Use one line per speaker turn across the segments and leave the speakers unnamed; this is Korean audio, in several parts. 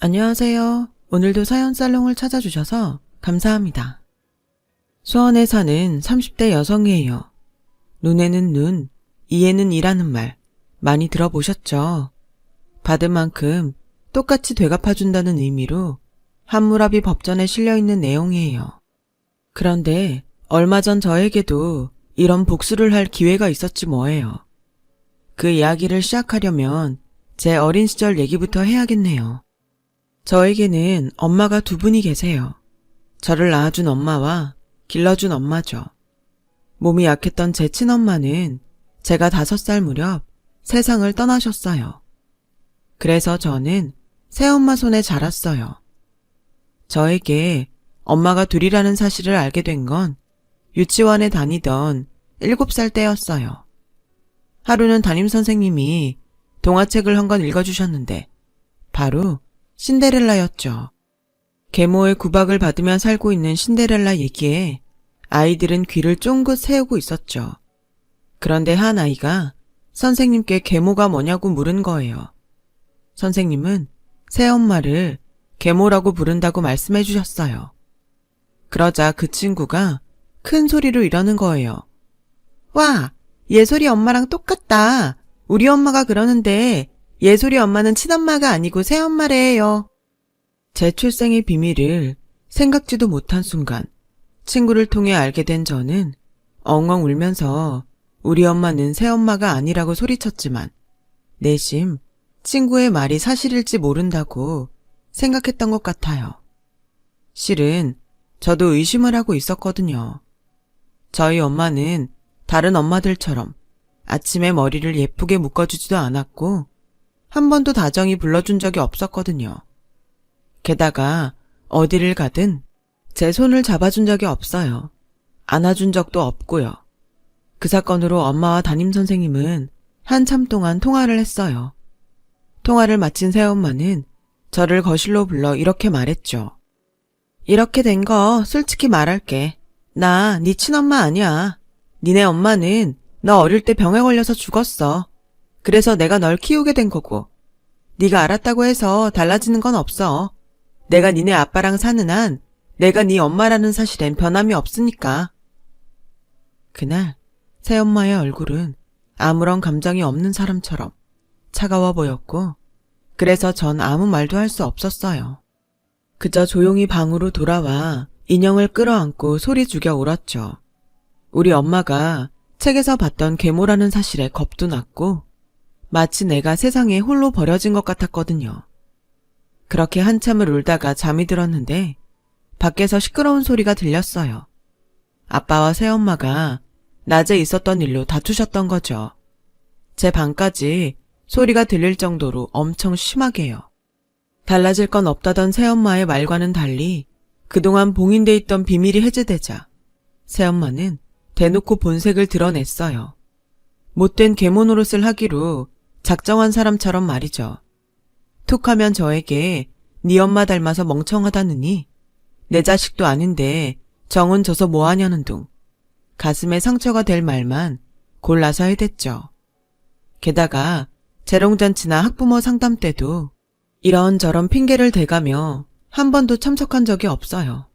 안녕하세요. 오늘도 사연살롱을 찾아주셔서 감사합니다. 수원에 사는 30대 여성이에요. 눈에는 눈, 이에는 이라는 말 많이 들어보셨죠? 받은 만큼 똑같이 되갚아준다는 의미로 한무라비 법전에 실려있는 내용이에요. 그런데 얼마 전 저에게도 이런 복수를 할 기회가 있었지 뭐예요. 그 이야기를 시작하려면 제 어린 시절 얘기부터 해야겠네요. 저에게는 엄마가 두 분이 계세요. 저를 낳아준 엄마와 길러준 엄마죠. 몸이 약했던 제 친엄마는 제가 5살 무렵 세상을 떠나셨어요. 그래서 저는 새엄마 손에 자랐어요. 저에게 엄마가 둘이라는 사실을 알게 된 건 유치원에 다니던 7살 때였어요. 하루는 담임선생님이 동화책을 한 권 읽어주셨는데 바로 신데렐라였죠. 계모의 구박을 받으며 살고 있는 신데렐라 얘기에 아이들은 귀를 쫑긋 세우고 있었죠. 그런데 한 아이가 선생님께 계모가 뭐냐고 물은 거예요. 선생님은 새엄마를 계모라고 부른다고 말씀해 주셨어요. 그러자 그 친구가 큰 소리로 이러는 거예요. 와, 예솔이 엄마랑 똑같다. 우리 엄마가 그러는데 예솔이 엄마는 친엄마가 아니고 새엄마래요. 제 출생의 비밀을 생각지도 못한 순간 친구를 통해 알게 된 저는 엉엉 울면서 우리 엄마는 새엄마가 아니라고 소리쳤지만 내심 친구의 말이 사실일지 모른다고 생각했던 것 같아요. 실은 저도 의심을 하고 있었거든요. 저희 엄마는 다른 엄마들처럼 아침에 머리를 예쁘게 묶어주지도 않았고 한 번도 다정히 불러준 적이 없었거든요. 게다가 어디를 가든 제 손을 잡아준 적이 없어요. 안아준 적도 없고요. 그 사건으로 엄마와 담임선생님은 한참 동안 통화를 했어요. 통화를 마친 새엄마는 저를 거실로 불러 이렇게 말했죠. 이렇게 된 거 솔직히 말할게. 나 네 친엄마 아니야. 니네 엄마는 너 어릴 때 병에 걸려서 죽었어. 그래서 내가 널 키우게 된 거고. 네가 알았다고 해서 달라지는 건 없어. 내가 니네 아빠랑 사는 한 내가 네 엄마라는 사실엔 변함이 없으니까. 그날 새엄마의 얼굴은 아무런 감정이 없는 사람처럼 차가워 보였고 그래서 전 아무 말도 할 수 없었어요. 그저 조용히 방으로 돌아와 인형을 끌어안고 소리 죽여 울었죠. 우리 엄마가 책에서 봤던 계모라는 사실에 겁도 났고 마치 내가 세상에 홀로 버려진 것 같았거든요. 그렇게 한참을 울다가 잠이 들었는데 밖에서 시끄러운 소리가 들렸어요. 아빠와 새엄마가 낮에 있었던 일로 다투셨던 거죠. 제 방까지 소리가 들릴 정도로 엄청 심하게요. 달라질 건 없다던 새엄마의 말과는 달리 그동안 봉인돼 있던 비밀이 해제되자 새엄마는 대놓고 본색을 드러냈어요. 못된 계모 노릇을 하기로 작정한 사람처럼 말이죠. 툭하면 저에게 네 엄마 닮아서 멍청하다느니 내 자식도 아닌데 정은 져서 뭐하냐는 둥 가슴에 상처가 될 말만 골라서 해댔죠. 게다가 재롱잔치나 학부모 상담 때도 이런저런 핑계를 대가며 한 번도 참석한 적이 없어요.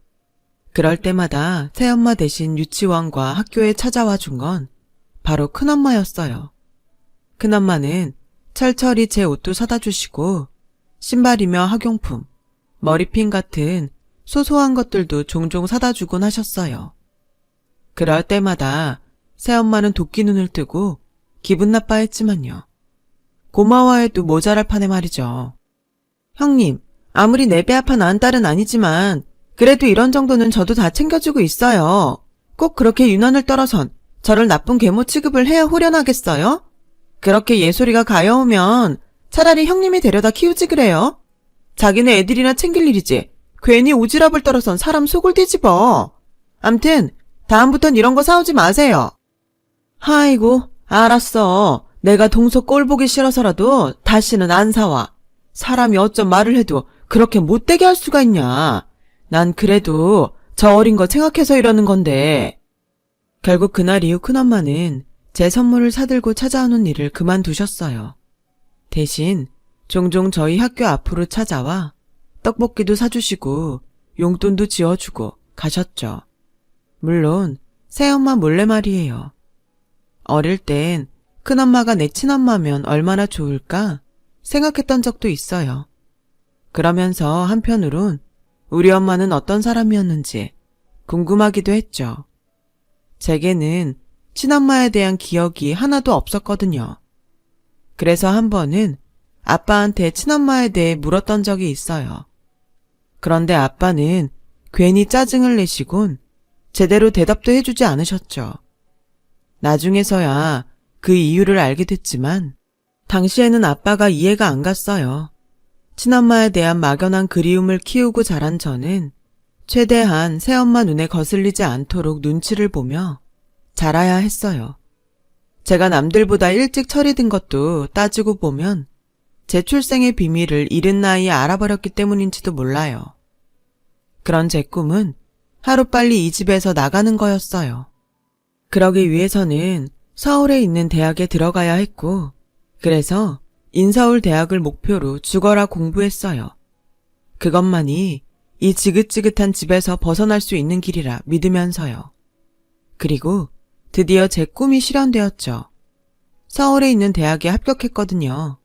그럴 때마다 새엄마 대신 유치원과 학교에 찾아와 준 건 바로 큰엄마였어요. 큰엄마는 철철이 제 옷도 사다 주시고 신발이며 학용품, 머리핀 같은 소소한 것들도 종종 사다 주곤 하셨어요. 그럴 때마다 새엄마는 도끼 눈을 뜨고 기분 나빠했지만요. 고마워해도 모자랄 판에 말이죠. 형님, 아무리 내 배 아파 낳은 딸은 아니지만 그래도 이런 정도는 저도 다 챙겨주고 있어요. 꼭 그렇게 유난을 떨어선 저를 나쁜 계모 취급을 해야 후련하겠어요? 그렇게 예솔이가 가여우면 차라리 형님이 데려다 키우지 그래요? 자기네 애들이나 챙길 일이지. 괜히 오지랖을 떨어선 사람 속을 뒤집어. 암튼 다음부턴 이런 거 사오지 마세요. 아이고, 알았어. 내가 동서 꼴 보기 싫어서라도 다시는 안 사와. 사람이 어쩜 말을 해도 그렇게 못되게 할 수가 있냐. 난 그래도 저 어린 거 생각해서 이러는 건데. 결국 그날 이후 큰엄마는 제 선물을 사들고 찾아오는 일을 그만두셨어요. 대신 종종 저희 학교 앞으로 찾아와 떡볶이도 사주시고 용돈도 지어주고 가셨죠. 물론 새엄마 몰래 말이에요. 어릴 땐 큰엄마가 내 친엄마면 얼마나 좋을까 생각했던 적도 있어요. 그러면서 한편으론 우리 엄마는 어떤 사람이었는지 궁금하기도 했죠. 제게는 친엄마에 대한 기억이 하나도 없었거든요. 그래서 한 번은 아빠한테 친엄마에 대해 물었던 적이 있어요. 그런데 아빠는 괜히 짜증을 내시곤 제대로 대답도 해주지 않으셨죠. 나중에서야 그 이유를 알게 됐지만 당시에는 아빠가 이해가 안 갔어요. 친엄마에 대한 막연한 그리움을 키우고 자란 저는 최대한 새엄마 눈에 거슬리지 않도록 눈치를 보며 자라야 했어요. 제가 남들보다 일찍 철이 든 것도 따지고 보면 제 출생의 비밀을 이른 나이에 알아버렸기 때문인지도 몰라요. 그런 제 꿈은 하루빨리 이 집에서 나가는 거였어요. 그러기 위해서는 서울에 있는 대학에 들어가야 했고, 그래서 인서울 대학을 목표로 죽어라 공부했어요. 그것만이 이 지긋지긋한 집에서 벗어날 수 있는 길이라 믿으면서요. 그리고 드디어 제 꿈이 실현되었죠. 서울에 있는 대학에 합격했거든요.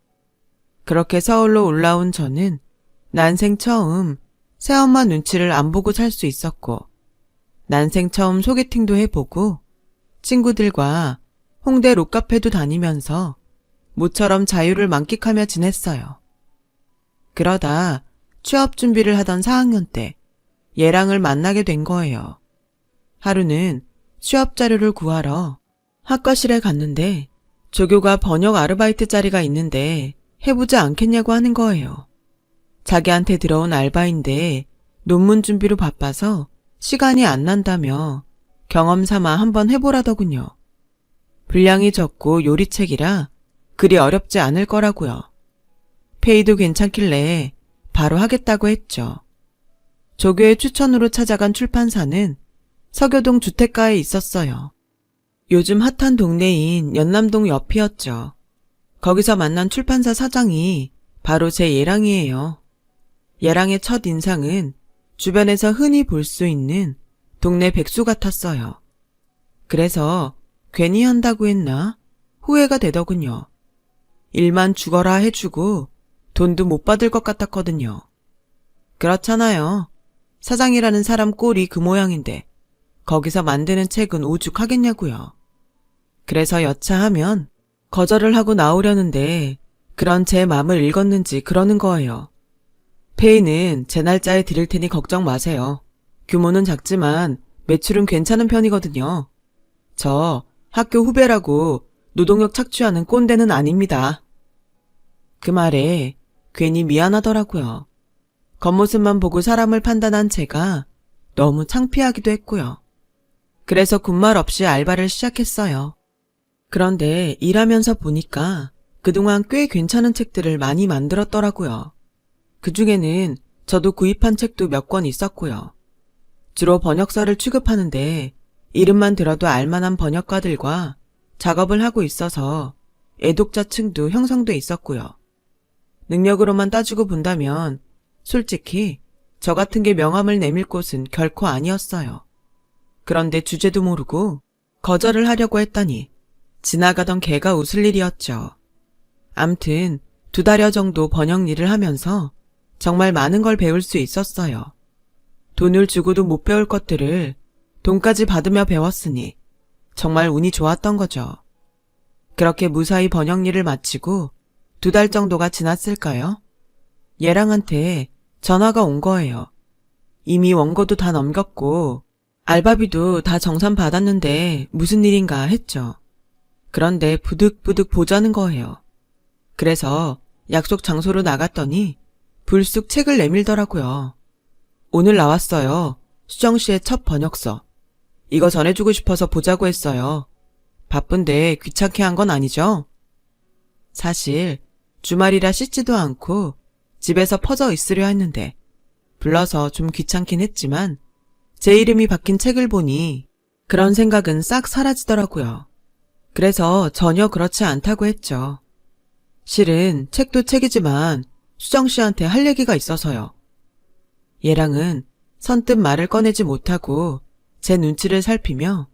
그렇게 서울로 올라온 저는 난생 처음 새엄마 눈치를 안 보고 살 수 있었고, 난생 처음 소개팅도 해보고 친구들과 홍대 롯카페도 다니면서 모처럼 자유를 만끽하며 지냈어요. 그러다 취업 준비를 하던 4학년 때 얘랑을 만나게 된 거예요. 하루는 취업 자료를 구하러 학과실에 갔는데 조교가 번역 아르바이트 자리가 있는데 해보지 않겠냐고 하는 거예요. 자기한테 들어온 알바인데 논문 준비로 바빠서 시간이 안 난다며 경험 삼아 한번 해보라더군요. 분량이 적고 요리책이라 그리 어렵지 않을 거라고요. 페이도 괜찮길래 바로 하겠다고 했죠. 조교의 추천으로 찾아간 출판사는 서교동 주택가에 있었어요. 요즘 핫한 동네인 연남동 옆이었죠. 거기서 만난 출판사 사장이 바로 제 예랑이에요. 예랑의 첫 인상은 주변에서 흔히 볼 수 있는 동네 백수 같았어요. 그래서 괜히 한다고 했나 후회가 되더군요. 일만 죽어라 해주고 돈도 못 받을 것 같았거든요. 그렇잖아요. 사장이라는 사람 꼴이 그 모양인데 거기서 만드는 책은 오죽하겠냐고요. 그래서 여차하면 거절을 하고 나오려는데 그런 제 마음을 읽었는지 그러는 거예요. 페이는 제 날짜에 드릴 테니 걱정 마세요. 규모는 작지만 매출은 괜찮은 편이거든요. 저 학교 후배라고 노동력 착취하는 꼰대는 아닙니다. 그 말에 괜히 미안하더라고요. 겉모습만 보고 사람을 판단한 제가 너무 창피하기도 했고요. 그래서 군말 없이 알바를 시작했어요. 그런데 일하면서 보니까 그동안 꽤 괜찮은 책들을 많이 만들었더라고요. 그중에는 저도 구입한 책도 몇 권 있었고요. 주로 번역서를 취급하는데 이름만 들어도 알만한 번역가들과 작업을 하고 있어서 애독자층도 형성돼 있었고요. 능력으로만 따지고 본다면 솔직히 저 같은 게 명함을 내밀 곳은 결코 아니었어요. 그런데 주제도 모르고 거절을 하려고 했더니 지나가던 개가 웃을 일이었죠. 암튼 2달여 정도 번역 일을 하면서 정말 많은 걸 배울 수 있었어요. 돈을 주고도 못 배울 것들을 돈까지 받으며 배웠으니 정말 운이 좋았던 거죠. 그렇게 무사히 번역 일을 마치고 2달 정도가 지났을까요? 얘랑한테 전화가 온 거예요. 이미 원고도 다 넘겼고 알바비도 다 정산 받았는데 무슨 일인가 했죠. 그런데 부득부득 보자는 거예요. 그래서 약속 장소로 나갔더니 불쑥 책을 내밀더라고요. 오늘 나왔어요. 수정씨의 첫 번역서. 이거 전해주고 싶어서 보자고 했어요. 바쁜데 귀찮게 한 건 아니죠? 사실 주말이라 씻지도 않고 집에서 퍼져 있으려 했는데 불러서 좀 귀찮긴 했지만 제 이름이 박힌 책을 보니 그런 생각은 싹 사라지더라고요. 그래서 전혀 그렇지 않다고 했죠. 실은 책도 책이지만 수정씨한테 할 얘기가 있어서요. 얘랑은 선뜻 말을 꺼내지 못하고 제 눈치를 살피며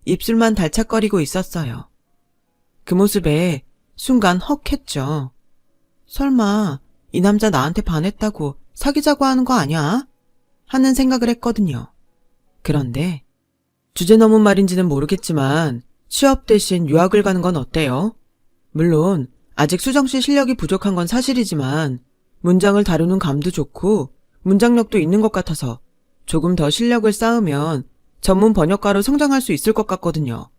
입술만 달착거리고 있었어요. 그 모습에 순간 헉 했죠. 설마 이 남자 나한테 반했다고 사귀자고 하는 거 아니야? 하는 생각을 했거든요. 그런데 주제 넘은 말인지는 모르겠지만 취업 대신 유학을 가는 건 어때요? 물론 아직 수정씨 실력이 부족한 건 사실이지만 문장을 다루는 감도 좋고 문장력도 있는 것 같아서 조금 더 실력을 쌓으면 전문 번역가로 성장할 수 있을 것 같거든요.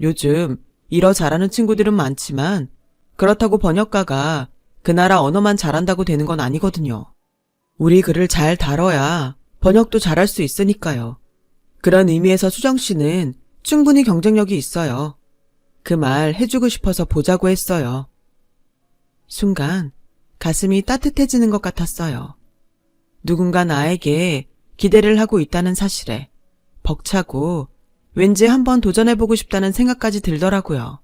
요즘 일어 잘하는 친구들은 많지만 그렇다고 번역가가 그 나라 언어만 잘한다고 되는 건 아니거든요. 우리 글을 잘 다뤄야 번역도 잘할 수 있으니까요. 그런 의미에서 수정 씨는 충분히 경쟁력이 있어요. 그 말 해주고 싶어서 보자고 했어요. 순간 가슴이 따뜻해지는 것 같았어요. 누군가 나에게 기대를 하고 있다는 사실에 벅차고 왠지 한번 도전해보고 싶다는 생각까지 들더라고요.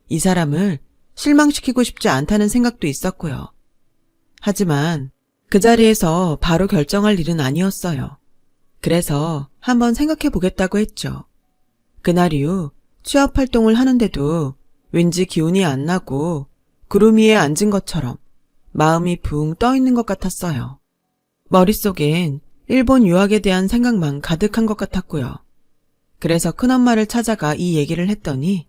이 사람을 실망시키고 싶지 않다는 생각도 있었고요. 하지만 그 자리에서 바로 결정할 일은 아니었어요. 그래서 한번 생각해보겠다고 했죠. 그날 이후 취업 활동을 하는데도 왠지 기운이 안 나고 구름 위에 앉은 것처럼 마음이 붕 떠있는 것 같았어요. 머릿속엔 일본 유학에 대한 생각만 가득한 것 같았고요. 그래서 큰엄마를 찾아가 이 얘기를 했더니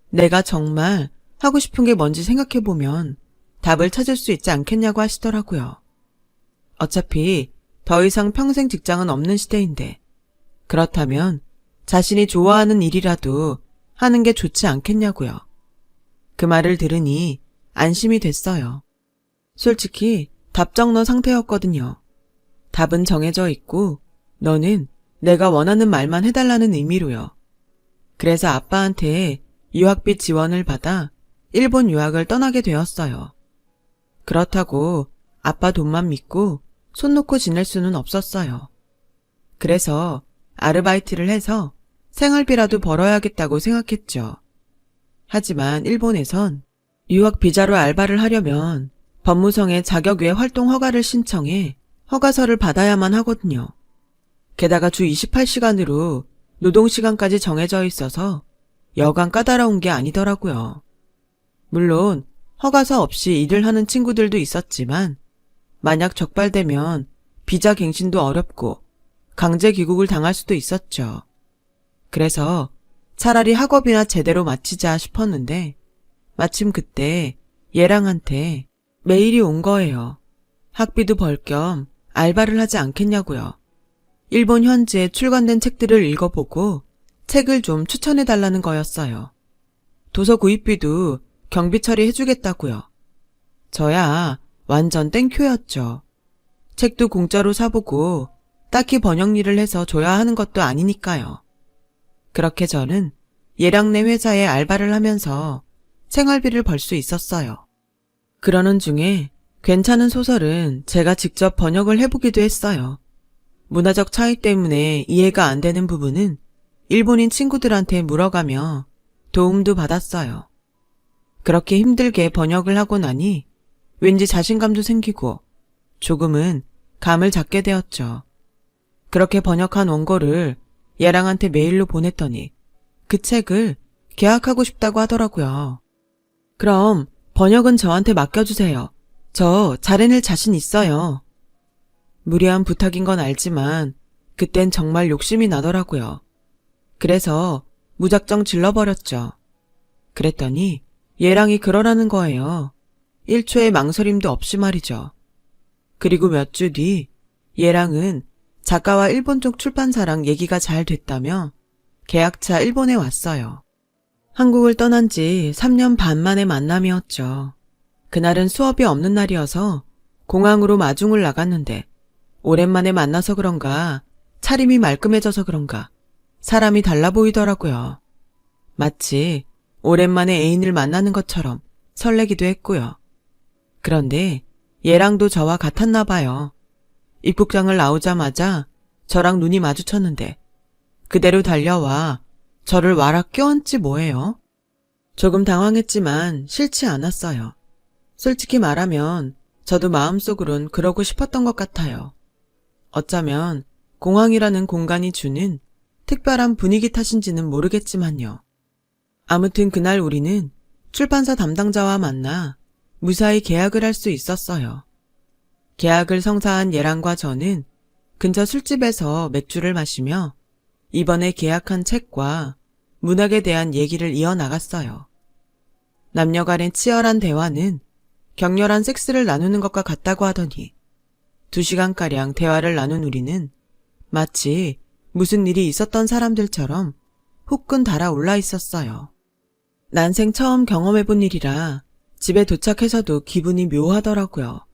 내가 정말 하고 싶은 게 뭔지 생각해보면 답을 찾을 수 있지 않겠냐고 하시더라고요. 어차피 더 이상 평생 직장은 없는 시대인데 그렇다면 자신이 좋아하는 일이라도 하는 게 좋지 않겠냐고요. 그 말을 들으니 안심이 됐어요. 솔직히 답정너 상태였거든요. 답은 정해져 있고 너는 내가 원하는 말만 해달라는 의미로요. 그래서 아빠한테 유학비 지원을 받아 일본 유학을 떠나게 되었어요. 그렇다고 아빠 돈만 믿고 손 놓고 지낼 수는 없었어요. 그래서 아르바이트를 해서 생활비라도 벌어야겠다고 생각했죠. 하지만 일본에선 유학 비자로 알바를 하려면 법무성에 자격 외 활동 허가를 신청해 허가서를 받아야만 하거든요. 게다가 주 28시간으로 노동시간까지 정해져 있어서 여간 까다로운 게 아니더라고요. 물론 허가서 없이 일을 하는 친구들도 있었지만 만약 적발되면 비자 갱신도 어렵고 강제 귀국을 당할 수도 있었죠. 그래서 차라리 학업이나 제대로 마치자 싶었는데 마침 그때 얘랑한테 메일이 온 거예요. 학비도 벌 겸 알바를 하지 않겠냐고요. 일본 현지에 출간된 책들을 읽어보고 책을 좀 추천해달라는 거였어요. 도서 구입비도 경비 처리해주겠다고요. 저야 완전 땡큐였죠. 책도 공짜로 사보고 딱히 번역 일을 해서 줘야 하는 것도 아니니까요. 그렇게 저는 얘랑네 회사에 알바를 하면서 생활비를 벌 수 있었어요. 그러는 중에 괜찮은 소설은 제가 직접 번역을 해보기도 했어요. 문화적 차이 때문에 이해가 안 되는 부분은 일본인 친구들한테 물어가며 도움도 받았어요. 그렇게 힘들게 번역을 하고 나니 왠지 자신감도 생기고 조금은 감을 잡게 되었죠. 그렇게 번역한 원고를 얘랑한테 메일로 보냈더니 그 책을 계약하고 싶다고 하더라고요. 그럼 번역은 저한테 맡겨주세요. 저 잘해낼 자신 있어요. 무리한 부탁인 건 알지만 그땐 정말 욕심이 나더라고요. 그래서 무작정 질러버렸죠. 그랬더니 얘랑이 그러라는 거예요. 1초의 망설임도 없이 말이죠. 그리고 몇 주 뒤 얘랑은 작가와 일본 쪽 출판사랑 얘기가 잘 됐다며 계약차 일본에 왔어요. 한국을 떠난 지 3년 반 만의 만남이었죠. 그날은 수업이 없는 날이어서 공항으로 마중을 나갔는데 오랜만에 만나서 그런가 차림이 말끔해져서 그런가 사람이 달라 보이더라고요. 마치 오랜만에 애인을 만나는 것처럼 설레기도 했고요. 그런데 얘랑도 저와 같았나 봐요. 입국장을 나오자마자 저랑 눈이 마주쳤는데 그대로 달려와 저를 와락 껴안지 뭐예요? 조금 당황했지만 싫지 않았어요. 솔직히 말하면 저도 마음속으론 그러고 싶었던 것 같아요. 어쩌면 공항이라는 공간이 주는 특별한 분위기 탓인지는 모르겠지만요. 아무튼 그날 우리는 출판사 담당자와 만나 무사히 계약을 할 수 있었어요. 계약을 성사한 예랑과 저는 근처 술집에서 맥주를 마시며 이번에 계약한 책과 문학에 대한 얘기를 이어나갔어요. 남녀 간의 치열한 대화는 격렬한 섹스를 나누는 것과 같다고 하더니 2시간가량 대화를 나눈 우리는 마치 무슨 일이 있었던 사람들처럼 후끈 달아올라 있었어요. 난생 처음 경험해본 일이라 집에 도착해서도 기분이 묘하더라고요.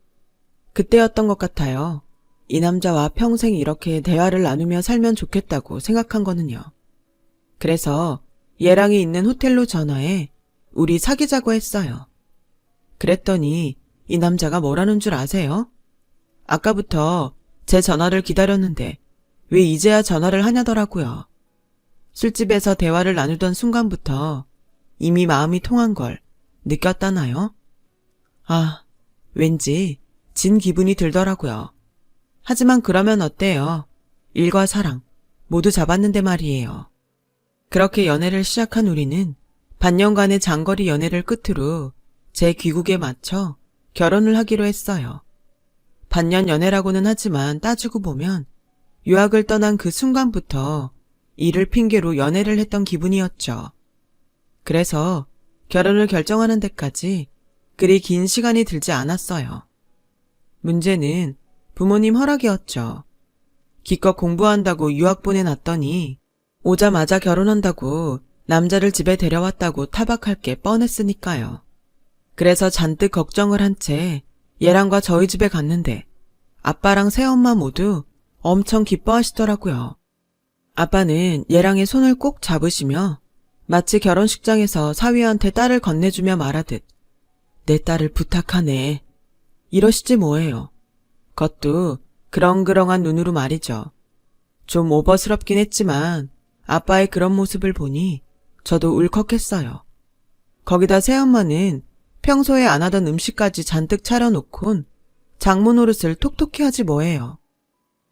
그때였던 것 같아요. 이 남자와 평생 이렇게 대화를 나누며 살면 좋겠다고 생각한 거는요. 그래서 예랑이 있는 호텔로 전화해 우리 사귀자고 했어요. 그랬더니 이 남자가 뭐라는 줄 아세요? 아까부터 제 전화를 기다렸는데 왜 이제야 전화를 하냐더라고요. 술집에서 대화를 나누던 순간부터 이미 마음이 통한 걸 느꼈다나요? 아, 왠지 진 기분이 들더라고요. 하지만 그러면 어때요? 일과 사랑 모두 잡았는데 말이에요. 그렇게 연애를 시작한 우리는 반년간의 장거리 연애를 끝으로 제 귀국에 맞춰 결혼을 하기로 했어요. 반년 연애라고는 하지만 따지고 보면 유학을 떠난 그 순간부터 일을 핑계로 연애를 했던 기분이었죠. 그래서 결혼을 결정하는 데까지 그리 긴 시간이 들지 않았어요. 문제는 부모님 허락이었죠. 기껏 공부한다고 유학 보내놨더니 오자마자 결혼한다고 남자를 집에 데려왔다고 타박할 게 뻔했으니까요. 그래서 잔뜩 걱정을 한 채 예랑과 저희 집에 갔는데 아빠랑 새엄마 모두 엄청 기뻐하시더라고요. 아빠는 예랑의 손을 꼭 잡으시며 마치 결혼식장에서 사위한테 딸을 건네주며 말하듯 내 딸을 부탁하네. 이러시지 뭐예요. 그것도 그렁그렁한 눈으로 말이죠. 좀 오버스럽긴 했지만 아빠의 그런 모습을 보니 저도 울컥했어요. 거기다 새엄마는 평소에 안 하던 음식까지 잔뜩 차려놓곤 장모 노릇을 톡톡히 하지 뭐예요.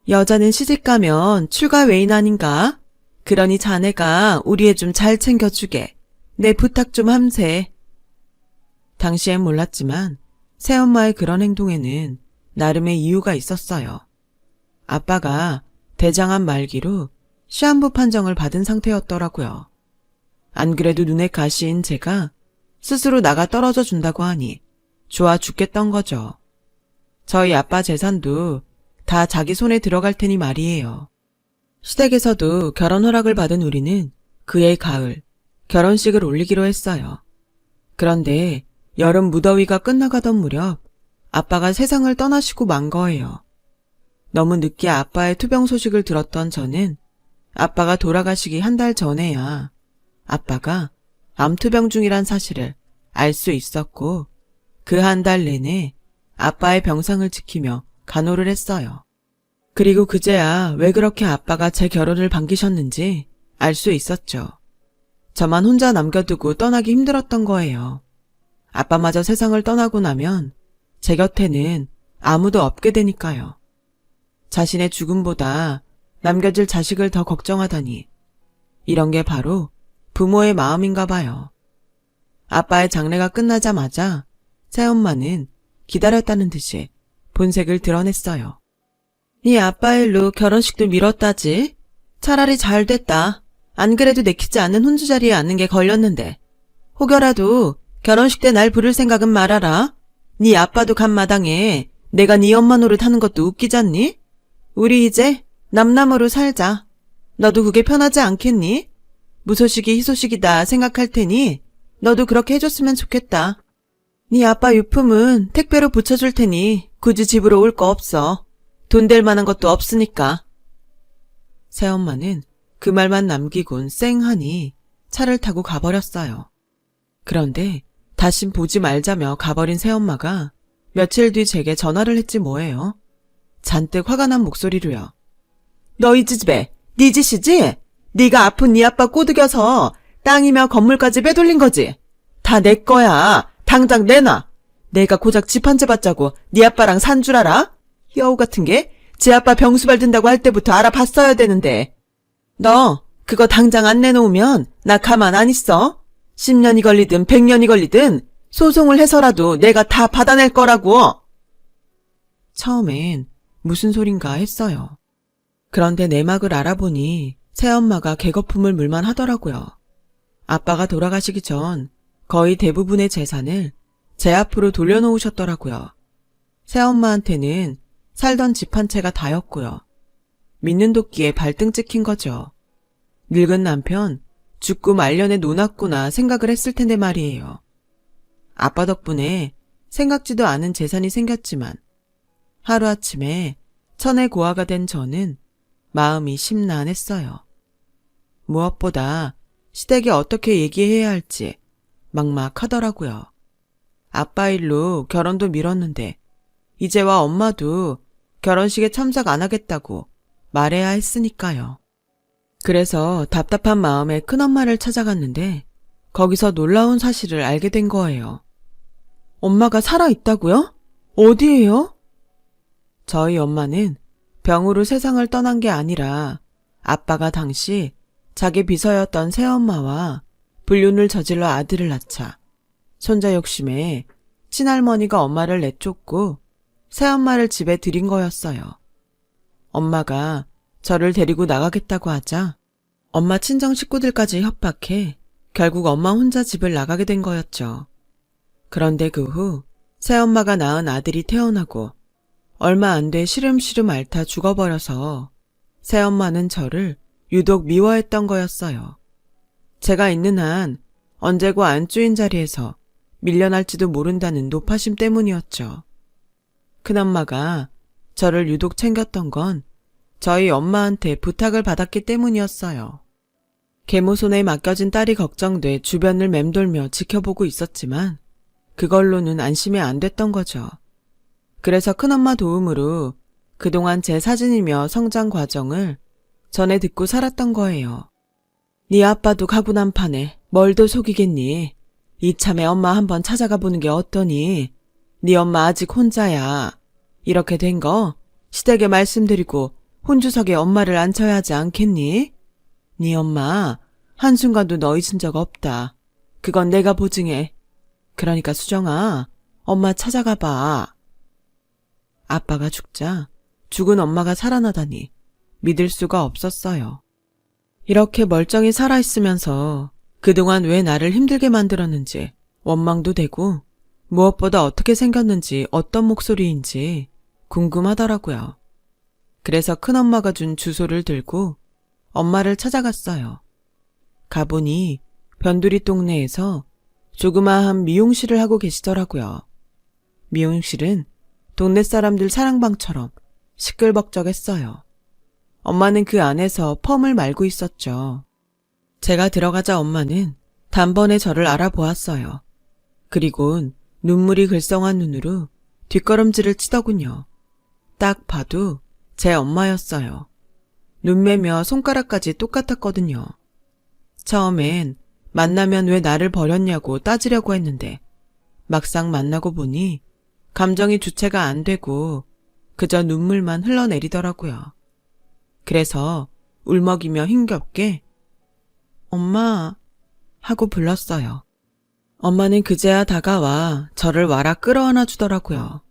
여자는 시집가면 출가 외인 아닌가? 그러니 자네가 우리 애 좀 잘 챙겨주게. 내 부탁 좀 함세. 당시엔 몰랐지만 새엄마의 그런 행동에는 나름의 이유가 있었어요. 아빠가 대장암 말기로 시한부 판정을 받은 상태였더라고요. 안 그래도 눈에 가시인 제가 스스로 나가 떨어져 준다고 하니 좋아 죽겠던 거죠. 저희 아빠 재산도 다 자기 손에 들어갈 테니 말이에요. 시댁에서도 결혼 허락을 받은 우리는 그해 가을 결혼식을 올리기로 했어요. 그런데 여름 무더위가 끝나가던 무렵 아빠가 세상을 떠나시고 만 거예요. 너무 늦게 아빠의 투병 소식을 들었던 저는 아빠가 돌아가시기 한 달 전에야 아빠가 암투병 중이란 사실을 알 수 있었고 그 한 달 내내 아빠의 병상을 지키며 간호를 했어요. 그리고 그제야 왜 그렇게 아빠가 제 결혼을 반기셨는지 알 수 있었죠. 저만 혼자 남겨두고 떠나기 힘들었던 거예요. 아빠마저 세상을 떠나고 나면 제 곁에는 아무도 없게 되니까요. 자신의 죽음보다 남겨질 자식을 더 걱정하다니 이런 게 바로 부모의 마음인가 봐요. 아빠의 장례가 끝나자마자 새엄마는 기다렸다는 듯이 본색을 드러냈어요. 네 아빠 일로 결혼식도 미뤘다지? 차라리 잘 됐다. 안 그래도 내키지 않는 혼주 자리에 앉는 게 걸렸는데. 혹여라도 결혼식 때 날 부를 생각은 말아라. 네 아빠도 간 마당에 내가 네 엄마 노릇 하는 것도 웃기잖니? 우리 이제 남남으로 살자. 너도 그게 편하지 않겠니? 무소식이 희소식이다 생각할 테니 너도 그렇게 해줬으면 좋겠다. 네 아빠 유품은 택배로 붙여줄 테니 굳이 집으로 올 거 없어. 돈 될 만한 것도 없으니까. 새엄마는 그 말만 남기곤 쌩하니 차를 타고 가버렸어요. 그런데 다신 보지 말자며 가버린 새엄마가 며칠 뒤 제게 전화를 했지 뭐예요. 잔뜩 화가 난 목소리로요. 너 이 지집애 네 짓이지? 네가 아픈 네 아빠 꼬드겨서 땅이며 건물까지 빼돌린 거지? 다 내 거야. 당장 내놔. 내가 고작 집 한 채 받자고 네 아빠랑 산 줄 알아? 여우 같은 게 지 아빠 병수발 든다고 할 때부터 알아봤어야 되는데. 너 그거 당장 안 내놓으면 나 가만 안 있어. 10년이 걸리든 100년이 걸리든 소송을 해서라도 내가 다 받아낼 거라고. 처음엔 무슨 소린가 했어요. 그런데 내막을 알아보니 새엄마가 개거품을 물만 하더라고요. 아빠가 돌아가시기 전 거의 대부분의 재산을 제 앞으로 돌려놓으셨더라고요. 새엄마한테는 살던 집 한 채가 다였고요. 믿는 도끼에 발등 찍힌 거죠. 늙은 남편 죽고 말년에 노났구나 생각을 했을 텐데 말이에요. 아빠 덕분에 생각지도 않은 재산이 생겼지만 하루아침에 천의 고아가 된 저는 마음이 심란했어요. 무엇보다 시댁에 어떻게 얘기해야 할지 막막하더라고요. 아빠 일로 결혼도 미뤘는데 이제와 엄마도 결혼식에 참석 안 하겠다고 말해야 했으니까요. 그래서 답답한 마음에 큰엄마를 찾아갔는데 거기서 놀라운 사실을 알게 된 거예요. 엄마가 살아있다고요? 어디에요? 저희 엄마는 병으로 세상을 떠난 게 아니라 아빠가 당시 자기 비서였던 새엄마와 불륜을 저질러 아들을 낳자 손자 욕심에 친할머니가 엄마를 내쫓고 새엄마를 집에 들인 거였어요. 엄마가 저를 데리고 나가겠다고 하자 엄마 친정 식구들까지 협박해 결국 엄마 혼자 집을 나가게 된 거였죠. 그런데 그 후 새엄마가 낳은 아들이 태어나고 얼마 안 돼 시름시름 앓다 죽어버려서 새엄마는 저를 유독 미워했던 거였어요. 제가 있는 한 언제고 안주인 자리에서 밀려날지도 모른다는 노파심 때문이었죠. 큰엄마가 저를 유독 챙겼던 건 저희 엄마한테 부탁을 받았기 때문이었어요. 계모 손에 맡겨진 딸이 걱정돼 주변을 맴돌며 지켜보고 있었지만 그걸로는 안심이 안 됐던 거죠. 그래서 큰엄마 도움으로 그동안 제 사진이며 성장 과정을 전에 듣고 살았던 거예요. 네 아빠도 가고 난 판에 뭘 더 속이겠니? 이참에 엄마 한번 찾아가 보는 게 어떠니? 네 엄마 아직 혼자야. 이렇게 된 거 시댁에 말씀드리고 혼주석에 엄마를 앉혀야 하지 않겠니? 네 엄마 한순간도 너 잊은 적 없다. 그건 내가 보증해. 그러니까 수정아, 엄마 찾아가 봐. 아빠가 죽자 죽은 엄마가 살아나다니 믿을 수가 없었어요. 이렇게 멀쩡히 살아있으면서 그동안 왜 나를 힘들게 만들었는지 원망도 되고 무엇보다 어떻게 생겼는지 어떤 목소리인지 궁금하더라고요. 그래서 큰엄마가 준 주소를 들고 엄마를 찾아갔어요. 가보니 변두리 동네에서 조그마한 미용실을 하고 계시더라고요. 미용실은 동네 사람들 사랑방처럼 시끌벅적했어요. 엄마는 그 안에서 펌을 말고 있었죠. 제가 들어가자 엄마는 단번에 저를 알아보았어요. 그리곤 눈물이 글썽한 눈으로 뒷걸음질을 치더군요. 딱 봐도 제 엄마였어요. 눈매며 손가락까지 똑같았거든요. 처음엔 만나면 왜 나를 버렸냐고 따지려고 했는데 막상 만나고 보니 감정이 주체가 안 되고 그저 눈물만 흘러내리더라고요. 그래서 울먹이며 힘겹게 엄마 하고 불렀어요. 엄마는 그제야 다가와 저를 와라 끌어안아 주더라고요.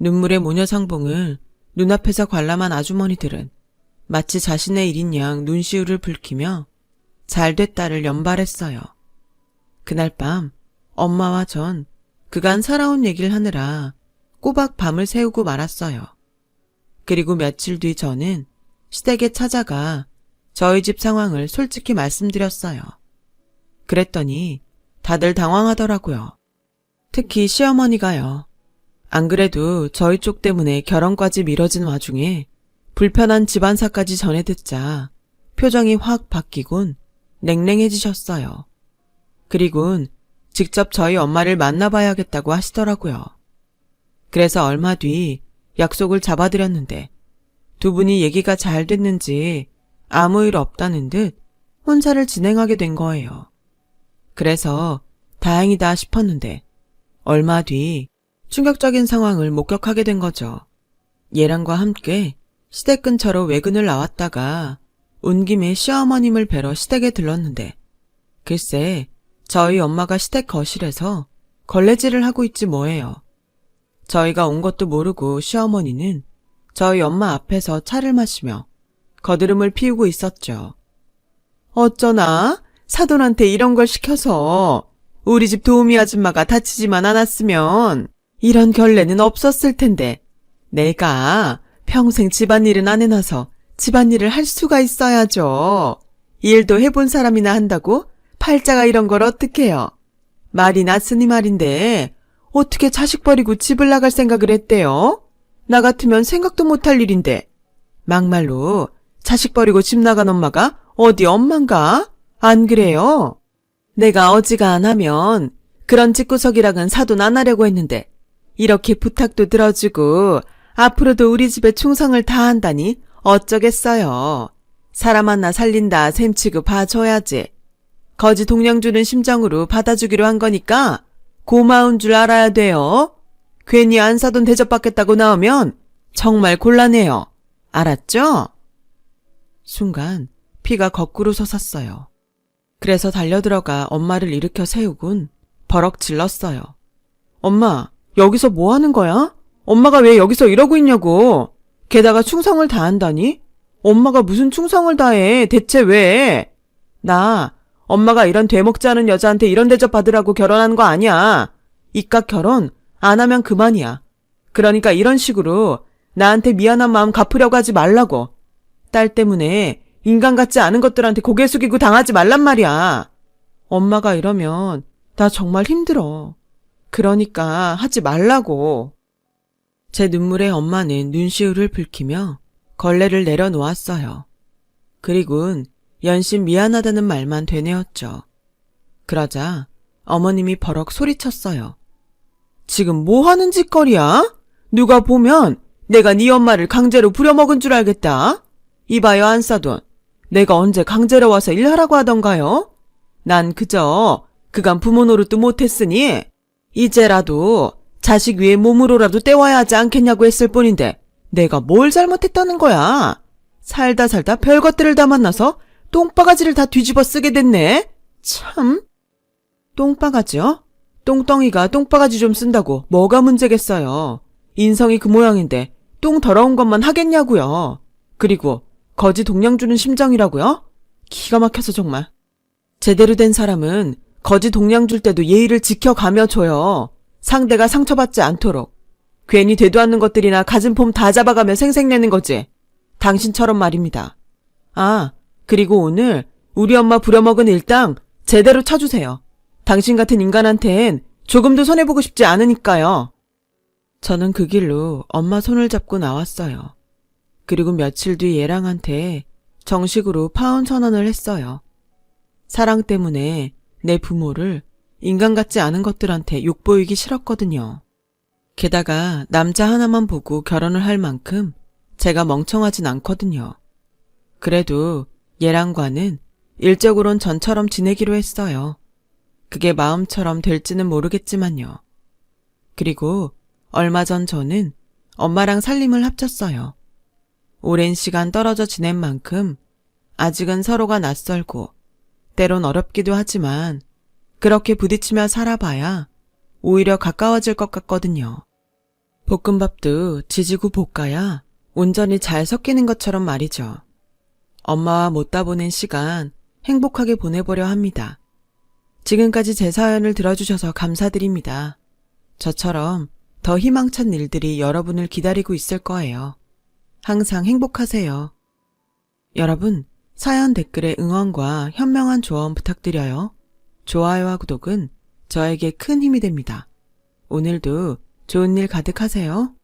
눈물의 모녀상봉을 눈앞에서 관람한 아주머니들은 마치 자신의 일인 양 눈시울을 붉히며 잘됐다를 연발했어요. 그날 밤 엄마와 전 그간 살아온 얘기를 하느라 꼬박 밤을 새우고 말았어요. 그리고 며칠 뒤 저는 시댁에 찾아가 저희 집 상황을 솔직히 말씀드렸어요. 그랬더니 다들 당황하더라고요. 특히 시어머니가요. 안 그래도 저희 쪽 때문에 결혼까지 미뤄진 와중에 불편한 집안사까지 전해 듣자 표정이 확 바뀌곤 냉랭해지셨어요. 그리곤 직접 저희 엄마를 만나봐야겠다고 하시더라고요. 그래서 얼마 뒤 약속을 잡아드렸는데 두 분이 얘기가 잘 됐는지 아무 일 없다는 듯 혼사를 진행하게 된 거예요. 그래서 다행이다 싶었는데 얼마 뒤 충격적인 상황을 목격하게 된 거죠. 예랑과 함께 시댁 근처로 외근을 나왔다가 온 김에 시어머님을 뵈러 시댁에 들렀는데 글쎄 저희 엄마가 시댁 거실에서 걸레질을 하고 있지 뭐예요. 저희가 온 것도 모르고 시어머니는 저희 엄마 앞에서 차를 마시며 거드름을 피우고 있었죠. 어쩌나 사돈한테 이런 걸 시켜서 우리 집 도우미 아줌마가 다치지만 않았으면 이런 결례는 없었을 텐데 내가 평생 집안일은 안 해놔서 집안일을 할 수가 있어야죠. 일도 해본 사람이나 한다고 팔자가 이런 걸 어떡해요. 말이 났으니 말인데 어떻게 자식 버리고 집을 나갈 생각을 했대요? 나 같으면 생각도 못할 일인데 막말로 자식 버리고 집 나간 엄마가 어디 엄만가? 안 그래요? 내가 어지간하면 그런 집구석이랑은 사돈 안 하려고 했는데 이렇게 부탁도 들어주고 앞으로도 우리 집에 충성을 다한다니 어쩌겠어요. 사람 하나 살린다 셈치고 봐줘야지. 거지 동량 주는 심정으로 받아주기로 한 거니까 고마운 줄 알아야 돼요. 괜히 안 사돈 대접받겠다고 나오면 정말 곤란해요. 알았죠? 순간 피가 거꾸로 솟았어요. 그래서 달려들어가 엄마를 일으켜 세우곤 버럭 질렀어요. 엄마, 여기서 뭐 하는 거야? 엄마가 왜 여기서 이러고 있냐고. 게다가 충성을 다한다니? 엄마가 무슨 충성을 다해? 대체 왜? 나 엄마가 이런 되먹지 않은 여자한테 이런 대접 받으라고 결혼한 거 아니야. 이깟 결혼 안 하면 그만이야. 그러니까 이런 식으로 나한테 미안한 마음 갚으려고 하지 말라고. 딸 때문에 인간 같지 않은 것들한테 고개 숙이고 당하지 말란 말이야. 엄마가 이러면 나 정말 힘들어. 그러니까 하지 말라고. 제 눈물에 엄마는 눈시울을 붉히며 걸레를 내려놓았어요. 그리곤 연신 미안하다는 말만 되뇌었죠. 그러자 어머님이 버럭 소리쳤어요. 지금 뭐 하는 짓거리야? 누가 보면 내가 네 엄마를 강제로 부려먹은 줄 알겠다. 이봐요 안사돈. 내가 언제 강제로 와서 일하라고 하던가요? 난 그저 그간 부모 노릇도 못했으니 이제라도 자식 위에 몸으로라도 때워야 하지 않겠냐고 했을 뿐인데 내가 뭘 잘못했다는 거야? 살다 별것들을 다 만나서 똥바가지를 다 뒤집어 쓰게 됐네. 참. 똥바가지요? 똥덩이가 똥바가지 좀 쓴다고 뭐가 문제겠어요. 인성이 그 모양인데 똥 더러운 것만 하겠냐고요. 그리고 거지 동량 주는 심정이라고요? 기가 막혀서 정말. 제대로 된 사람은 거지 동량 줄 때도 예의를 지켜가며 줘요. 상대가 상처받지 않도록. 괜히 되도 않는 것들이나 가진 폼 다 잡아가며 생색내는 거지. 당신처럼 말입니다. 아, 그리고 오늘 우리 엄마 부려먹은 일당 제대로 쳐주세요. 당신 같은 인간한텐 조금도 손해보고 싶지 않으니까요. 저는 그 길로 엄마 손을 잡고 나왔어요. 그리고 며칠 뒤 얘랑한테 정식으로 파혼 선언을 했어요. 사랑 때문에 내 부모를 인간 같지 않은 것들한테 욕보이기 싫었거든요. 게다가 남자 하나만 보고 결혼을 할 만큼 제가 멍청하진 않거든요. 그래도 얘랑과는 일적으론 전처럼 지내기로 했어요. 그게 마음처럼 될지는 모르겠지만요. 그리고 얼마 전 저는 엄마랑 살림을 합쳤어요. 오랜 시간 떨어져 지낸 만큼 아직은 서로가 낯설고 때론 어렵기도 하지만 그렇게 부딪히며 살아봐야 오히려 가까워질 것 같거든요. 볶음밥도 지지고 볶아야 온전히 잘 섞이는 것처럼 말이죠. 엄마와 못다 보낸 시간 행복하게 보내보려 합니다. 지금까지 제 사연을 들어주셔서 감사드립니다. 저처럼 더 희망찬 일들이 여러분을 기다리고 있을 거예요. 항상 행복하세요. 여러분, 사연 댓글에 응원과 현명한 조언 부탁드려요. 좋아요와 구독은 저에게 큰 힘이 됩니다. 오늘도 좋은 일 가득하세요.